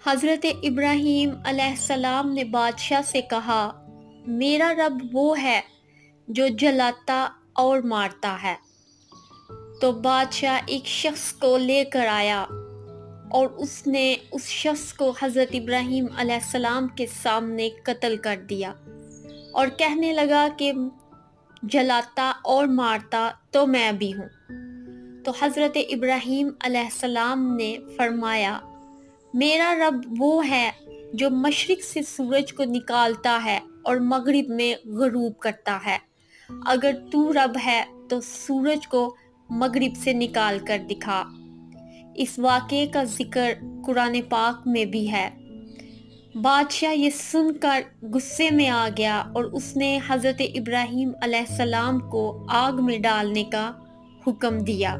حضرت ابراہیم علیہ السلام نے بادشاہ سے کہا، میرا رب وہ ہے جو جلاتا اور مارتا ہے۔ تو بادشاہ ایک شخص کو لے کر آیا اور اس نے اس شخص کو حضرت ابراہیم علیہ السلام کے سامنے قتل کر دیا اور کہنے لگا کہ جلاتا اور مارتا تو میں بھی ہوں۔ تو حضرت ابراہیم علیہ السلام نے فرمایا، میرا رب وہ ہے جو مشرق سے سورج کو نکالتا ہے اور مغرب میں غروب کرتا ہے۔ اگر تو رب ہے تو سورج کو مغرب سے نکال کر دکھا۔ اس واقعے کا ذکر قرآن پاک میں بھی ہے۔ بادشاہ یہ سن کر غصے میں آ گیا اور اس نے حضرت ابراہیم علیہ السلام کو آگ میں ڈالنے کا حکم دیا۔